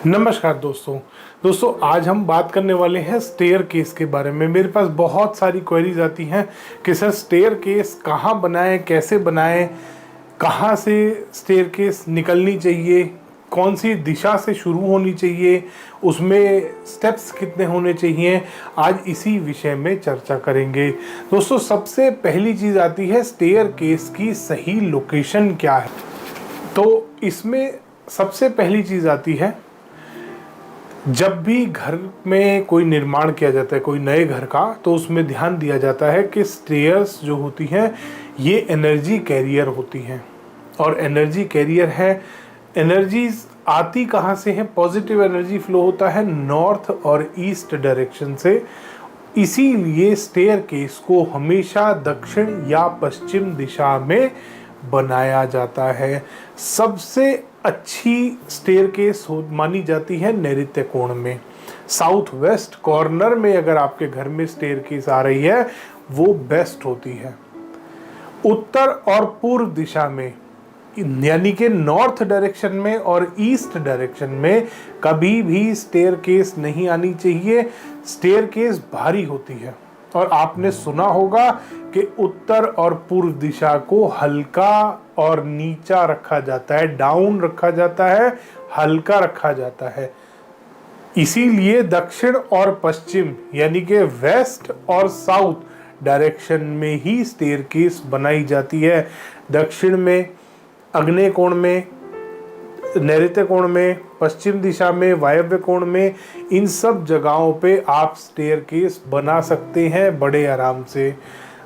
नमस्कार दोस्तों आज हम बात करने वाले हैं स्टेयर केस के बारे में। मेरे पास बहुत सारी क्वेरीज आती हैं कि सर स्टेयर केस कहाँ बनाएं, कैसे बनाएं, कहाँ से स्टेयर केस निकलनी चाहिए, कौन सी दिशा से शुरू होनी चाहिए, उसमें स्टेप्स कितने होने चाहिए। आज इसी विषय में चर्चा करेंगे। दोस्तों सबसे पहली चीज़ आती है स्टेयर केस की सही लोकेशन क्या है। तो इसमें सबसे पहली चीज़ आती है, जब भी घर में कोई निर्माण किया जाता है कोई नए घर का, तो उसमें ध्यान दिया जाता है कि स्टेयर्स जो होती हैं ये एनर्जी कैरियर होती हैं। और एनर्जी कैरियर है, एनर्जीज आती कहाँ से है, पॉजिटिव एनर्जी फ्लो होता है नॉर्थ और ईस्ट डायरेक्शन से। इसीलिए स्टेयर केस को हमेशा दक्षिण या पश्चिम दिशा में बनाया जाता है। सबसे अच्छी स्टेयरकेस मानी जाती है नैऋत्य कोण में, साउथ वेस्ट कॉर्नर में। अगर आपके घर में स्टेयरकेस आ रही है वो बेस्ट होती है। उत्तर और पूर्व दिशा में यानी कि नॉर्थ डायरेक्शन में और ईस्ट डायरेक्शन में कभी भी स्टेयरकेस नहीं आनी चाहिए। स्टेयरकेस भारी होती है और आपने सुना होगा कि उत्तर और पूर्व दिशा को हल्का और नीचा रखा जाता है, डाउन रखा जाता है, हल्का रखा जाता है। इसीलिए दक्षिण और पश्चिम यानी कि वेस्ट और साउथ डायरेक्शन में ही स्टेयरकेस बनाई जाती है। दक्षिण में, आग्नेय कोण में, नैऋत्य कोण में, पश्चिम दिशा में, वायव्य कोण में, इन सब जगहों पे आप स्टेयरकेस बना सकते हैं बड़े आराम से।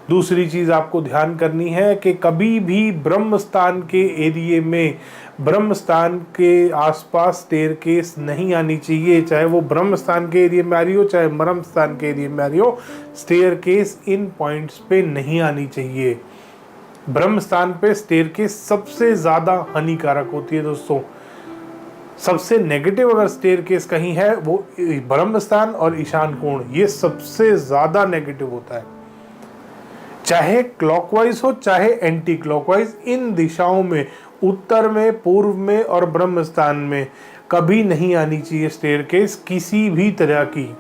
दूसरी चीज़ आपको ध्यान करनी है कि कभी भी ब्रह्म स्थान के एरिए में, ब्रह्म स्थान के आसपास स्टेयरकेस नहीं आनी चाहिए। चाहे वो ब्रह्म स्थान के एरिया में आ रही हो, चाहे मर्म स्थान के एरिया में आ रही हो, स्टेयरकेस इन पॉइंट्स पे नहीं आनी चाहिए। ब्रह्म स्थान पे स्टेयरकेस सबसे ज़्यादा हानिकारक होती है दोस्तों। सबसे नेगेटिव अगर स्टेयरकेस कहीं है वो ब्रह्म स्थान और ईशान कोण, ये सबसे ज़्यादा नेगेटिव होता है। चाहे क्लॉकवाइज हो चाहे एंटी क्लॉकवाइज, इन दिशाओं में, उत्तर में, पूर्व में और ब्रह्म स्थान में कभी नहीं आनी चाहिए स्टेयरकेस किसी भी तरह की।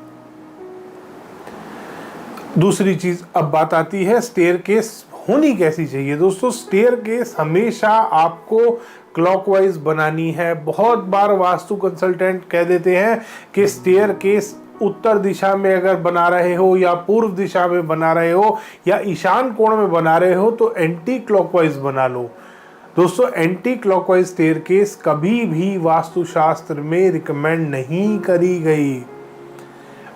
दूसरी चीज अब बात आती है स्टेयरकेस होनी कैसी चाहिए। दोस्तों स्टेयरकेस हमेशा आपको क्लॉकवाइज बनानी है। बहुत बार वास्तु कंसल्टेंट कह देते हैं कि स्टेयरकेस उत्तर दिशा में अगर बना रहे हो या पूर्व दिशा में बना रहे हो या ईशान कोण में बना रहे हो तो एंटी क्लॉकवाइज बना लो। दोस्तों एंटी क्लॉकवाइज स्टेयरकेस कभी भी वास्तुशास्त्र में रिकमेंड नहीं करी गई।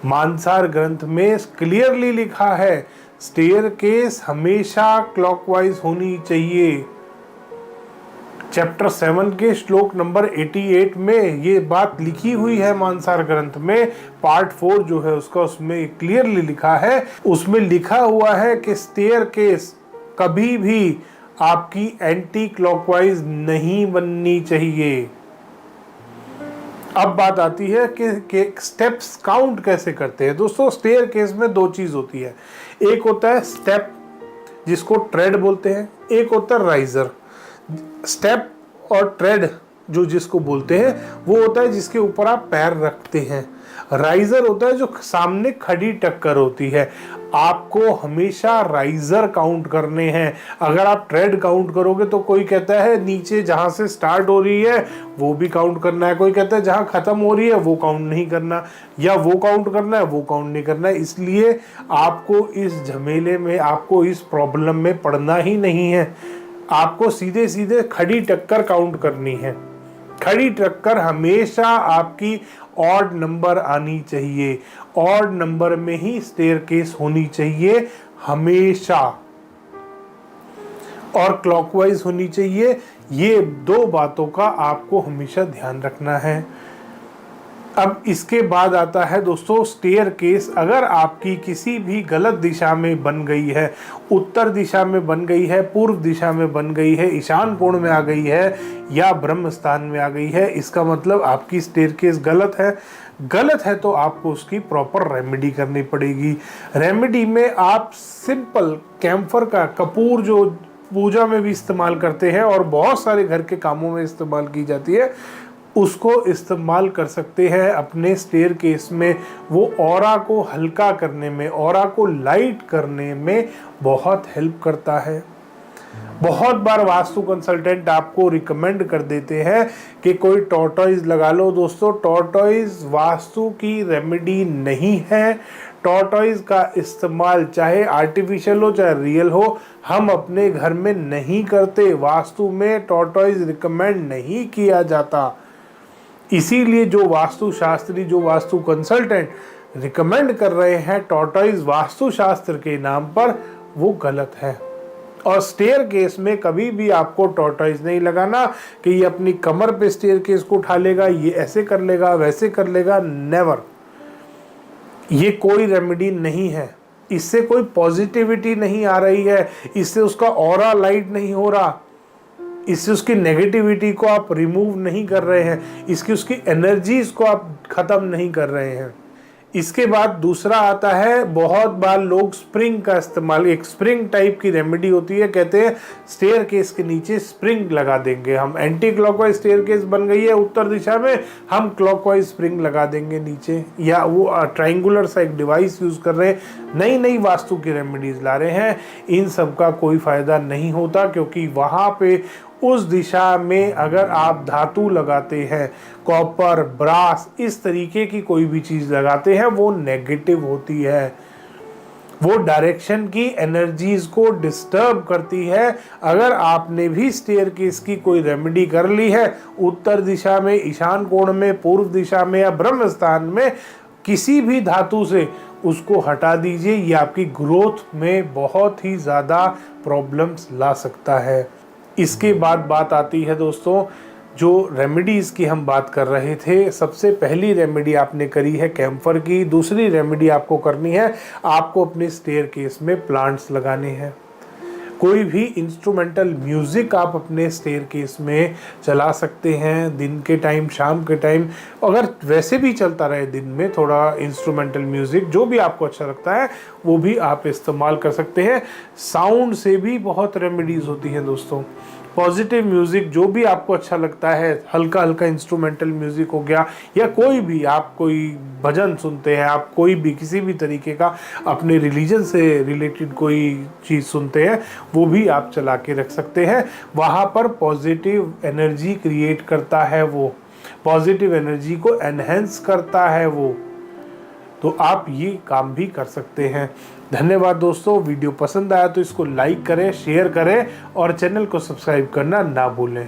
मानसार ग्रंथ में क्लियरली लिखा है स्टेयरकेस हमेशा क्लॉकवाइज होनी चाहिए। चैप्टर 7 के श्लोक नंबर 88 में ये बात लिखी हुई है। मानसार ग्रंथ में पार्ट 4 जो है उसका, उसमें क्लियरली लिखा है, उसमें लिखा हुआ है कि स्टेयरकेस कभी भी आपकी एंटी क्लॉकवाइज नहीं बननी चाहिए। अब बात आती है कि स्टेप्स काउंट कैसे करते हैं। दोस्तों स्टेयरकेस में दो चीज होती है, एक होता है स्टेप जिसको ट्रेड बोलते हैं, एक होता है राइजर। स्टेप और ट्रेड जो जिसको बोलते हैं वो होता है जिसके ऊपर आप पैर रखते हैं। राइजर होता है जो सामने खड़ी टक्कर होती है। आपको हमेशा राइजर काउंट करने हैं। अगर आप ट्रेड काउंट करोगे तो कोई कहता है नीचे जहां से स्टार्ट हो रही है वो भी काउंट करना है, कोई कहता है जहां खत्म हो रही है वो काउंट नहीं करना, या वो काउंट करना है वो काउंट नहीं करना है। इसलिए आपको इस झमेले में, आपको इस प्रॉब्लम में पड़ना ही नहीं है। आपको सीधे सीधे खड़ी टक्कर काउंट करनी है। खड़ी टक्कर हमेशा आपकी ऑड नंबर आनी चाहिए। ऑड नंबर में ही स्टेयरकेस होनी चाहिए हमेशा, और क्लॉकवाइज होनी चाहिए। ये दो बातों का आपको हमेशा ध्यान रखना है। अब इसके बाद आता है दोस्तों स्टेयरकेस अगर आपकी किसी भी गलत दिशा में बन गई है, उत्तर दिशा में बन गई है, पूर्व दिशा में बन गई है, ईशान कोण में आ गई है या ब्रह्म स्थान में आ गई है, इसका मतलब आपकी स्टेयरकेस गलत है। गलत है तो आपको उसकी प्रॉपर रेमेडी करनी पड़ेगी। रेमेडी में आप सिंपल कैम्फर का कपूर जो पूजा में भी इस्तेमाल करते हैं और बहुत सारे घर के कामों में इस्तेमाल की जाती है, उसको इस्तेमाल कर सकते हैं अपने स्टेयरकेस में। वो ऑरा को हल्का करने में, ऑरा को लाइट करने में बहुत हेल्प करता है। बहुत बार वास्तु कंसल्टेंट आपको रिकमेंड कर देते हैं कि कोई टॉर्टॉइज लगा लो। दोस्तों, टॉर्टॉइज वास्तु की रेमेडी नहीं है। टॉर्टॉइज का इस्तेमाल चाहे आर्टिफिशियल हो चाहे रियल हो, हम अपने घर में नहीं करते। वास्तु में टॉर्टॉइज रिकमेंड नहीं किया जाता। इसीलिए जो वास्तु शास्त्री, जो वास्तु कंसल्टेंट रिकमेंड कर रहे हैं टॉर्टॉइज वास्तु शास्त्र के नाम पर, वो गलत है। और स्टेयरकेस में कभी भी आपको टॉर्टॉइज नहीं लगाना कि ये अपनी कमर पे स्टेयरकेस को उठा लेगा, ये ऐसे कर लेगा, वैसे कर लेगा। नेवर। ये कोई रेमेडी नहीं है। इससे कोई पॉजिटिविटी नहीं आ रही है, इससे उसका ऑरा लाइट नहीं हो रहा, इससे उसकी नेगेटिविटी को आप रिमूव नहीं कर रहे हैं, इसकी उसकी एनर्जीज को आप खत्म नहीं कर रहे हैं। इसके बाद दूसरा आता है, बहुत बार लोग स्प्रिंग का इस्तेमाल, एक स्प्रिंग टाइप की रेमेडी होती है, कहते हैं स्टेयरकेस के नीचे स्प्रिंग लगा देंगे हम। एंटी क्लॉकवाइज स्टेयरकेस बन गई है उत्तर दिशा में, हम क्लॉकवाइज स्प्रिंग लगा देंगे नीचे, या वो ट्रायंगुलर सा एक डिवाइस यूज कर रहे हैं। नई नई वास्तु की रेमेडीज ला रहे हैं। इन सब का कोई फायदा नहीं होता, क्योंकि वहां पे उस दिशा में अगर आप धातु लगाते हैं, कॉपर, ब्रास, इस तरीके की कोई भी चीज लगाते हैं, वो नेगेटिव होती है। वो डायरेक्शन की एनर्जीज को डिस्टर्ब करती है। अगर आपने भी स्टेयरकेस की कोई रेमेडी कर ली है उत्तर दिशा में, ईशान कोण में, पूर्व दिशा में या ब्रह्म स्थान में, किसी भी धातु से, उसको हटा दीजिए। ये आपकी ग्रोथ में बहुत ही ज़्यादा प्रॉब्लम्स ला सकता है। इसके बाद बात आती है दोस्तों, जो रेमेडीज़ की हम बात कर रहे थे, सबसे पहली रेमेडी आपने करी है कैम्फर की। दूसरी रेमेडी आपको करनी है, आपको अपने स्टेयरकेस में प्लांट्स लगाने हैं। कोई भी इंस्ट्रूमेंटल म्यूज़िक आप अपने स्टेयरकेस में चला सकते हैं, दिन के टाइम, शाम के टाइम। अगर वैसे भी चलता रहे दिन में थोड़ा इंस्ट्रूमेंटल म्यूज़िक, जो भी आपको अच्छा लगता है वो भी आप इस्तेमाल कर सकते हैं। साउंड से भी बहुत रेमेडीज़ होती हैं दोस्तों। पॉजिटिव म्यूज़िक जो भी आपको अच्छा लगता है, हल्का हल्का इंस्ट्रूमेंटल म्यूज़िक हो गया, या कोई भी, आप कोई भजन सुनते हैं, आप कोई भी किसी भी तरीके का अपने रिलीजन से रिलेटेड कोई चीज़ सुनते हैं, वो भी आप चला के रख सकते हैं। वहाँ पर पॉजिटिव एनर्जी क्रिएट करता है, वो पॉजिटिव एनर्जी को एनहेंस करता है वो। तो आप ये काम भी कर सकते हैं। धन्यवाद दोस्तों। वीडियो पसंद आया तो इसको लाइक करें, शेयर करें और चैनल को सब्सक्राइब करना ना भूलें।